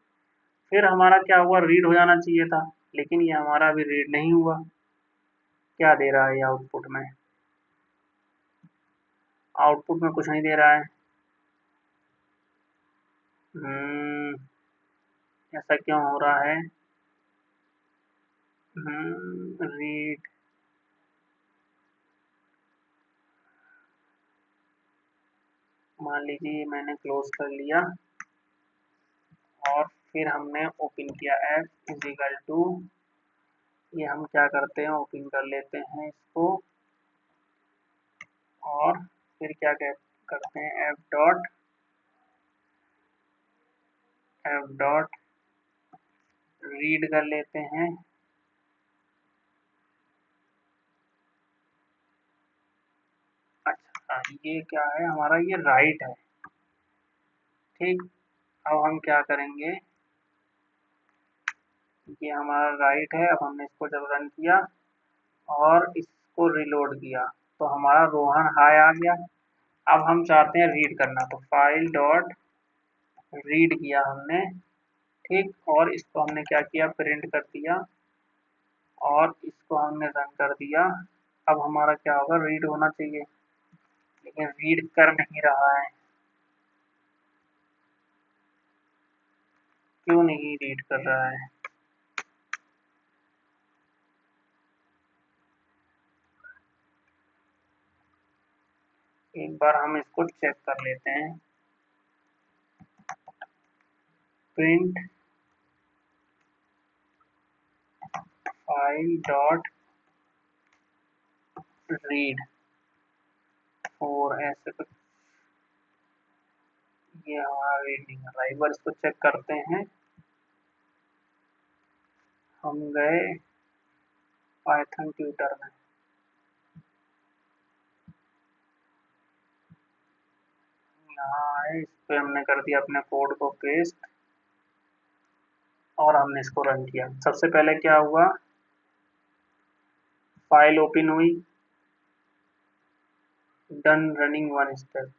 फिर हमारा क्या हुआ, रीड हो जाना चाहिए था, लेकिन ये हमारा अभी रीड नहीं हुआ। क्या दे रहा है ये आउटपुट में, आउटपुट में कुछ नहीं दे रहा है। ऐसा क्यों हो रहा है, रीड, मान लीजिए मैंने क्लोज कर लिया और फिर हमने ओपन किया ऐप इजिकल टू, ये हम क्या करते हैं, ओपन कर लेते हैं इसको, और फिर क्या करते हैं, एफ डॉट रीड कर लेते हैं। अच्छा, ये क्या है हमारा, ये राइट है। ठीक, अब हम क्या करेंगे, ये हमारा राइट है। अब हमने इसको जब रन किया और इसको रिलोड किया तो हमारा रोहन हाई आ गया। अब हम चाहते हैं रीड करना, तो फाइल डॉट रीड किया हमने। ठीक, और इसको हमने क्या किया, प्रिंट कर दिया, और इसको हमने रन कर दिया। अब हमारा क्या होगा, रीड होना चाहिए, लेकिन रीड कर नहीं रहा है। क्यों नहीं रीड कर रहा है, एक बार हम इसको चेक कर लेते हैं। प्रिंट फाइल डॉट रीड, और ऐसे कुछ, ये हमारा रीड नहीं कर रहा है। एक बार इसको चेक करते हैं। हम गए पाइथन ट्यूटर में, यहाँ आए, इस पे हमने कर दिया अपने कोड को पेस्ट, और हमने इसको रन किया। सबसे पहले क्या हुआ, फाइल ओपन हुई, डन रनिंग वन स्टेप,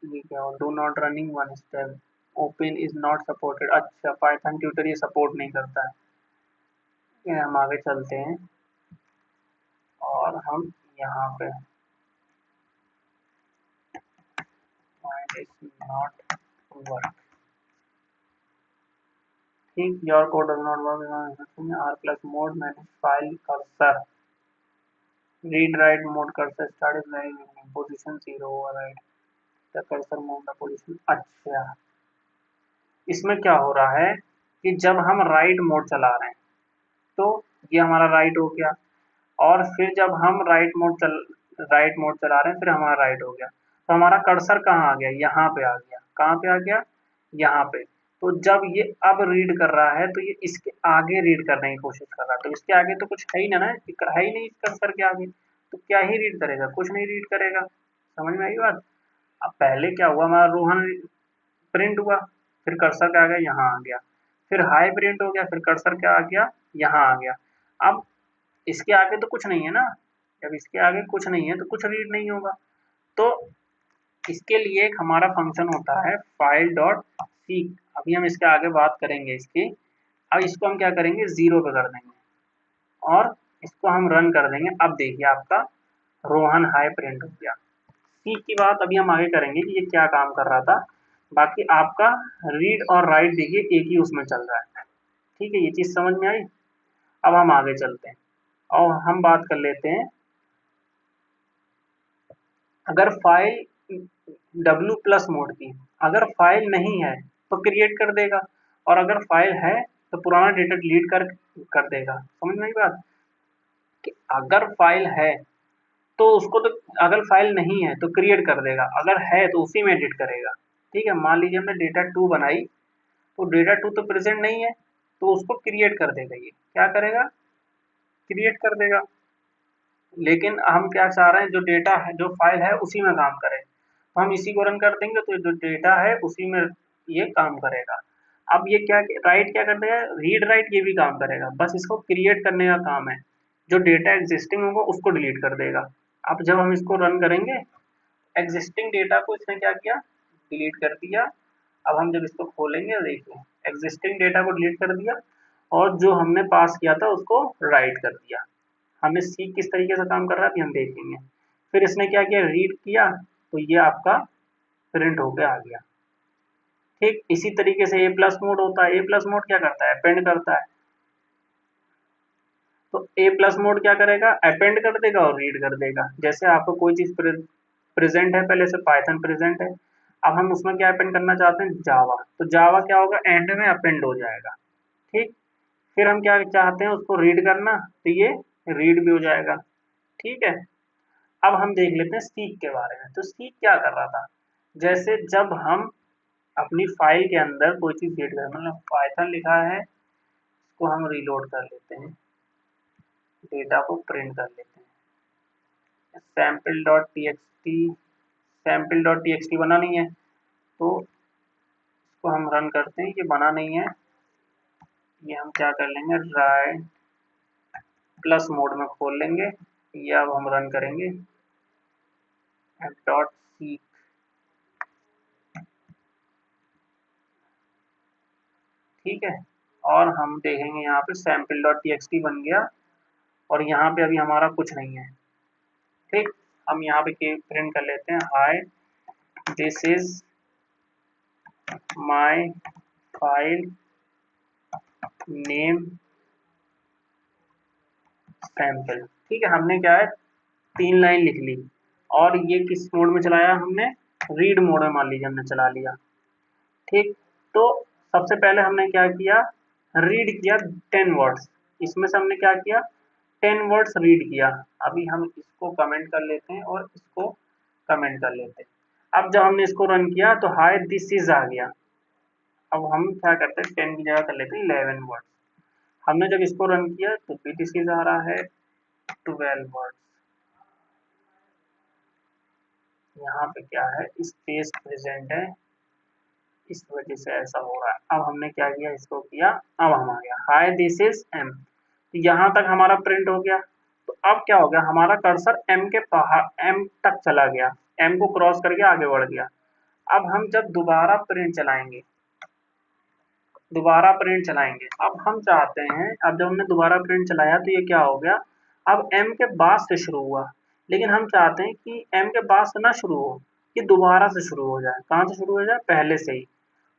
ये क्या हुआ, do not running one step, open is not supported. अच्छा, पाइथन ट्यूटर ये सपोर्ट नहीं करता है। ये हम आगे चलते हैं और हम यहाँ पे नॉट वर्क, ठीक, your code does not work r plus mode manage file cursor, read write mode cursor start is very position 0 overwrite the cursor move the position. अच्छा, इसमें क्या हो रहा है कि जब हम राइट मोड चला रहे हैं तो ये हमारा राइट हो गया, और फिर जब हम राइट मोड चला रहे हैं फिर हमारा राइट हो गया। तो हमारा कर्सर कहाँ आ गया, यहाँ पे आ गया। कहाँ पे आ गया, यहाँ पे। तो जब ये अब रीड कर रहा है तो ये इसके आगे रीड करने की कोशिश कर रहा है, तो इसके आगे तो कुछ है ही ना, है ही नहीं इस कर्सर के आगे, तो क्या ही रीड करेगा, कुछ नहीं रीड करेगा। समझ में आई बात। अब पहले क्या हुआ, हमारा रोहन प्रिंट हुआ, फिर कर्सर क्या आ गया, यहाँ आ गया। फिर हाई प्रिंट हो गया, फिर कर्सर क्या आ गया, यहाँ आ गया। अब इसके आगे तो कुछ नहीं है ना, जब इसके आगे कुछ नहीं है तो कुछ रीड नहीं होगा। तो इसके लिए एक हमारा फंक्शन होता है फाइल डॉट सीक। अभी हम इसके आगे बात करेंगे इसकी। अब इसको हम क्या करेंगे, 0 पे कर देंगे और इसको हम रन कर देंगे। अब देखिए आपका रोहन हाई प्रिंट हो गया। सीक की बात अभी हम आगे करेंगे कि ये क्या काम कर रहा था। बाकी आपका रीड और राइट देखिए एक ही उसमें चल रहा है। ठीक है, ये चीज़ समझ में आई। अब हम आगे चलते हैं और हम बात कर लेते हैं, अगर फाइल डब्ल्यू प्लस मोड की, अगर फाइल नहीं है तो क्रिएट कर देगा, और अगर फाइल है तो पुराना डेटा डिलीट कर देगा। समझ में आई बात, कि अगर फाइल है तो उसको तो, अगर फाइल नहीं है तो क्रिएट कर देगा, अगर है तो उसी में एडिट करेगा। ठीक है, मान लीजिए हमने डेटा 2 बनाई, तो डेटा 2 तो प्रेजेंट नहीं है, तो उसको क्रिएट कर देगा। ये क्या करेगा, क्रिएट कर देगा। लेकिन हम क्या चाह रहे हैं, जो डेटा है, जो फाइल है उसी में काम करे, तो हम इसी को रन कर देंगे तो जो डेटा है उसी में ये काम करेगा। अब ये क्या, राइट क्या कर देगा, रीड राइट ये भी काम करेगा, बस इसको क्रिएट करने का काम है। जो डेटा एग्जिस्टिंग होगा उसको डिलीट कर देगा। अब जब हम इसको रन करेंगे, एग्जिस्टिंग डेटा को इसने क्या किया, डिलीट कर दिया। अब हम जब इसको खोलेंगे देखिए एग्जिस्टिंग डेटा को डिलीट कर दिया, और जो हमने पास किया था उसको राइट कर दिया। हमें सी किस तरीके से काम कर रहा है अभी हम देखेंगे। फिर इसने क्या किया, रीड किया, तो ये आपका प्रिंट होकर आ गया। ठीक इसी तरीके से ए प्लस मोड होता है। ए प्लस मोड क्या करता है, अपेंड करता है। तो ए प्लस मोड क्या करेगा, अपेंड कर देगा और रीड कर देगा। जैसे आपको कोई चीज प्रेजेंट है, पहले से पाइथन प्रेजेंट है, अब हम उसमें क्या अपेंड करना चाहते हैं, जावा, तो जावा क्या होगा, एंड में अपेंड हो जाएगा। ठीक, फिर हम क्या चाहते हैं, उसको रीड करना, तो ये रीड भी हो जाएगा। ठीक है, अब हम देख लेते हैं सीक के बारे में। तो सीक क्या कर रहा था, जैसे जब हम अपनी फाइल के अंदर कोई चीज़ रीड करें, मतलब पाइथन लिखा है, इसको हम रीलोड कर लेते हैं, डेटा को प्रिंट कर लेते हैं। Sample dot T x T, sample dot T x T बना नहीं है, तो इसको हम रन करते हैं, ये बना नहीं है। ये हम क्या कर लेंगे, राइट प्लस मोड में खोल लेंगे, ये अब हम रन करेंगे डॉट सीक। ठीक है, और हम देखेंगे यहाँ पे sample dot T x T बन गया, और यहाँ पे अभी हमारा कुछ नहीं है। ठीक, हम यहाँ पे प्रिंट कर लेते हैं, हाय this is my file name sample. ठीक है, हमने क्या है, 3 लाइन लिख ली, और ये किस मोड में चलाया हमने, रीड मोड में मान लीजिए हमने चला लिया। ठीक, तो सबसे पहले हमने क्या किया, रीड किया 10 वर्ड्स, इसमें से हमने क्या किया, 10 वर्ड्स रीड किया। अभी हम इसको कमेंट कर लेते हैं और इसको कमेंट कर लेते हैं। अब जब हमने इसको रन किया तो हाय दिस इज आ गया। अब हम क्या करते हैं, 10 की जगह कर लेते हैं 11 वर्ड्स। हमने जब इसको रन किया तो भी दिस इज आ रहा है 12 वर्ड्स। यहाँ पे क्या है, स्पेस प्रेजेंट है, इस वजह से ऐसा हो रहा है। अब हमने क्या किया, इसको किया, अब हम आ गया हाय दिस इज एम, तो यहाँ तक हमारा प्रिंट हो गया। तो अब क्या हो गया, हमारा कर्सर एम के बाहर, एम तक चला गया, एम को क्रॉस करके आगे बढ़ गया। अब हम जब दोबारा प्रिंट चलाएंगे, दोबारा प्रिंट चलाएंगे, अब हम चाहते हैं, अब जब हमने दोबारा प्रिंट चलाया तो ये क्या हो गया, अब एम के बाद से शुरू हुआ, लेकिन हम चाहते हैं कि एम के बाद से ना शुरू हो, ये दोबारा से शुरू हो जाए। कहाँ से शुरू हो जाए, पहले से ही।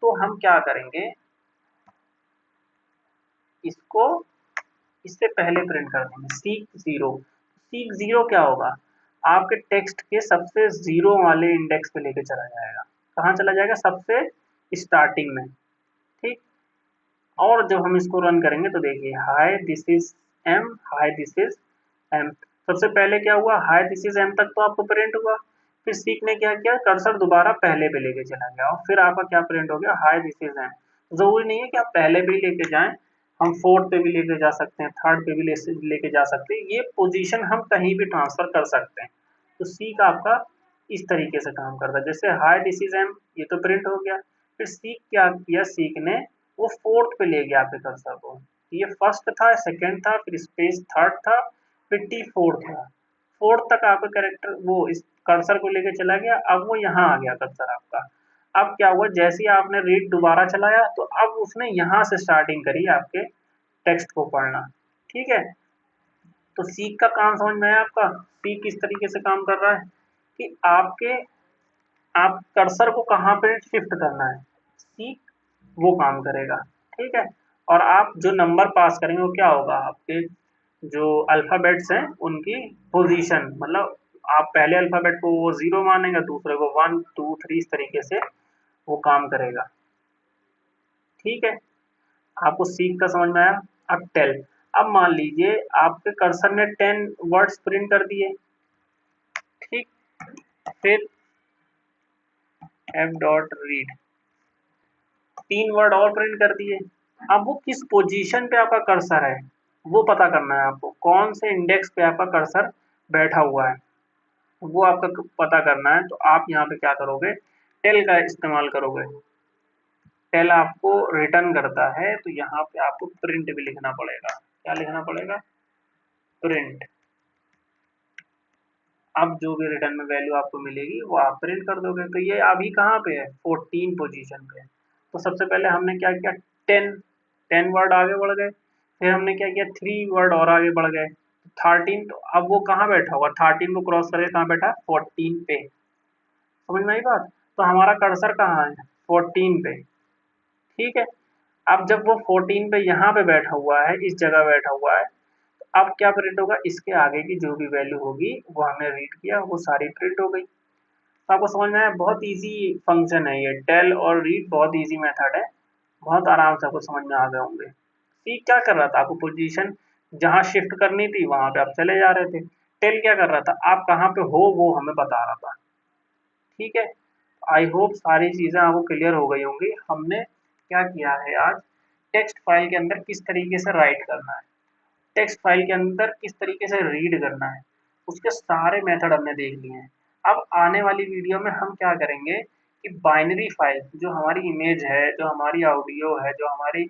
तो हम क्या करेंगे, इसको इससे पहले प्रिंट कर देंगे सीक 0। सीक 0 क्या होगा, आपके टेक्स्ट के सबसे 0 वाले इंडेक्स पे लेके चला जाएगा। कहाँ चला जाएगा, सबसे स्टार्टिंग में। ठीक, और जब हम इसको रन करेंगे तो देखिए hi this is M, hi this is M. सबसे पहले क्या हुआ, हाय दिस इज एम तक तो आपको प्रिंट हुआ, फिर सीक ने क्या किया, कर्सर दोबारा पहले पे लेके चला गया और फिर आपका क्या प्रिंट हो गया, हाई दिस इज एम। जरूरी नहीं है कि आप पहले पे ही लेके जाएं, हम फोर्थ पे भी लेके जा सकते हैं, थर्ड पे भी लेके जा सकते हैं, ये पोजीशन हम कहीं भी ट्रांसफर कर सकते हैं। तो सीक आपका इस तरीके से काम करता है। जैसे हाई दिस इज एम, ये तो प्रिंट हो गया। फिर सीक क्या किया, सीक ने वो फोर्थ पे ले गया आपके कर्सर को। ये फर्स्ट था, सेकंड था, फिर स्पेस थर्ड था, फिर टी फोर्थ था। फोर्थ तक आपका कैरेक्टर वो इस कर्सर को लेके चला गया। अब वो यहाँ आ गया कर्सर आपका। अब क्या हुआ, जैसे ही आपने रीड दोबारा चलाया तो अब उसने यहाँ से स्टार्टिंग करी आपके टेक्स्ट को पढ़ना। ठीक है, तो सीक का काम समझ में आया आपका। सीक किस तरीके से काम कर रहा है कि आप कर्सर को कहाँ पे शिफ्ट करना है, सीक वो काम करेगा। ठीक है, और आप जो नंबर पास करेंगे वो क्या होगा, आपके जो अल्फाबेट्स हैं उनकी पोजीशन, मतलब आप पहले अल्फाबेट को वो 0 मानेगा, दूसरे को 1 2 3 इस तरीके से वो काम करेगा। ठीक है, आपको सीक का समझ में आया। अब टेल, अब मान लीजिए आपके कर्सर ने 10 वर्ड्स प्रिंट कर दिए। ठीक, फिर एफ डॉट रीड 3 वर्ड और प्रिंट कर दिए। अब वो किस पोजीशन पे आपका कर्सर है वो पता करना है आपको, कौन से इंडेक्स पे आपका कर्सर बैठा हुआ है वो आपका पता करना है। तो आप यहाँ पे क्या करोगे, टेल का इस्तेमाल करोगे। टेल आपको रिटर्न करता है, तो यहाँ पे आपको प्रिंट भी लिखना पड़ेगा। क्या लिखना पड़ेगा, प्रिंट। अब जो भी रिटर्न में वैल्यू आपको मिलेगी वो आप प्रिंट कर दोगे। तो ये अभी कहाँ पे है, 14 पोजीशन पे। तो सबसे पहले हमने क्या किया, 10 वर्ड आगे बढ़ गए। फिर हमने क्या किया, 3 वर्ड और आगे बढ़ गए, 13। तो अब वो कहाँ बैठा हुआ, 13 को क्रॉस करके कहाँ बैठा, 14 पे। समझ में आई बात। तो हमारा कर्सर कहाँ है, 14 पे। ठीक है, अब जब वो 14 पे यहाँ पे बैठा हुआ है, इस जगह बैठा हुआ है, तो अब क्या प्रिंट होगा, इसके आगे की जो भी वैल्यू होगी वो हमने रीड किया वो सारी प्रिंट हो गई। तो आपको समझ में आया, बहुत इजी फंक्शन है ये, टेल और रीड बहुत इजी मेथड है, बहुत आराम से आपको समझ में आ गए होंगे। सी क्या कर रहा था, आपको पोजीशन जहाँ शिफ्ट करनी थी वहां पे आप चले जा रहे थे। टेल क्या कर रहा था, आप कहाँ पे हो वो हमें बता रहा था। ठीक है, आई होप सारी चीजें आपको क्लियर हो गई होंगी। हमने क्या किया है आज, टेक्स्ट फाइल के अंदर किस तरीके से राइट करना है, टेक्स्ट फाइल के अंदर किस तरीके से रीड करना है, उसके सारे मेथड हमने देख लिए हैं। अब आने वाली वीडियो में हम क्या करेंगे कि बाइनरी फाइल, जो हमारी इमेज है, जो हमारी ऑडियो है, जो हमारी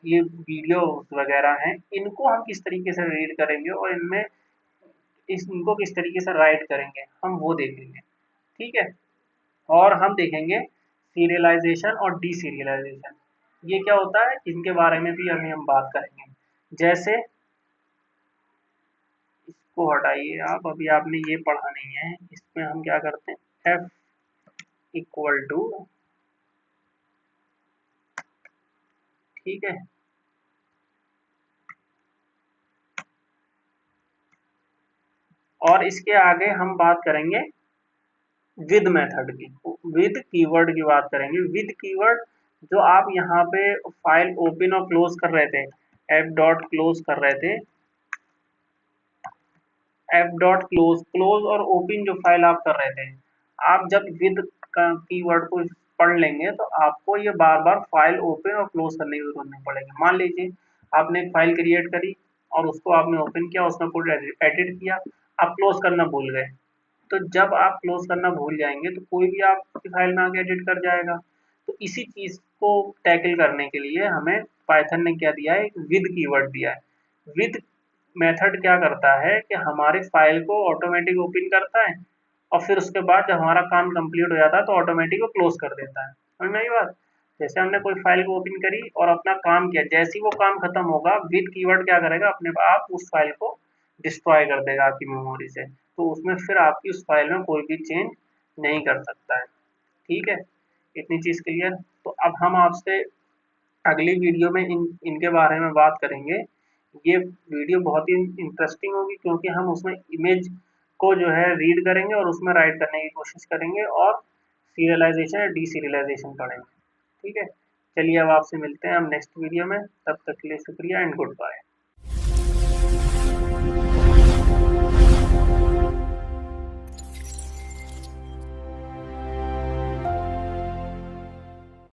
ये वीडियो वगैरह हैं, इनको हम किस तरीके से रीड करेंगे और इनमें इनको किस तरीके से राइट करेंगे हम वो देखेंगे। ठीक है, और हम देखेंगे सीरियलाइजेशन और डी सीरियलाइजेशन, ये क्या होता है इनके बारे में भी अभी हम बात करेंगे। जैसे इसको हटाइए आप, अभी आपने ये पढ़ा नहीं है, इसमें हम क्या करते हैं, एफ इक्वल टू, ठीक है, और इसके आगे हम बात करेंगे विद मेथड की, विद कीवर्ड की बात करेंगे। विद कीवर्ड, जो आप यहाँ पे फाइल ओपन और क्लोज कर रहे थे, एफ डॉट क्लोज कर रहे थे, एफ डॉट क्लोज, क्लोज और ओपन जो फाइल आप कर रहे थे, आप जब विद का कीवर्ड को पढ़ लेंगे तो आपको ये बार बार फाइल ओपन और क्लोज करने की जरूरत नहीं पड़ेगी। मान लीजिए आपने एक फाइल क्रिएट करी और उसको आपने ओपन किया, उसमें कोड एडिट किया, आप क्लोज करना भूल गए। तो जब आप क्लोज करना भूल जाएंगे तो कोई भी आपकी फाइल में आके एडिट कर जाएगा। तो इसी चीज को टैकल करने के लिए हमें पाइथन ने क्या दिया है, एक विद कीवर्ड दिया है। विद मेथड क्या करता है कि हमारी फाइल को ऑटोमेटिक ओपन करता है और फिर उसके बाद जब हमारा काम कंप्लीट हो जाता है तो ऑटोमेटिक वो क्लोज कर देता है। समझ में आई बात। जैसे हमने कोई फाइल को ओपन करी और अपना काम किया, जैसे ही वो काम खत्म होगा विद कीवर्ड क्या करेगा, अपने आप उस फाइल को डिस्ट्रॉय कर देगा आपकी मेमोरी से, तो उसमें फिर आपकी उस फाइल में कोई भी चेंज नहीं कर सकता है। ठीक है, इतनी चीज क्लियर। तो अब हम आपसे अगली वीडियो में इनके बारे में बात करेंगे। ये वीडियो बहुत ही इंटरेस्टिंग होगी क्योंकि हम उसमें इमेज को जो है रीड करेंगे और उसमें राइट करने की कोशिश करेंगे और सीरियलाइजेशन या डी सीरियलाइजेशन पढ़ेंगे। ठीक है, चलिए अब आपसे मिलते हैं हम नेक्स्ट वीडियो में, तब तक के लिए शुक्रिया एंड गुड बाय।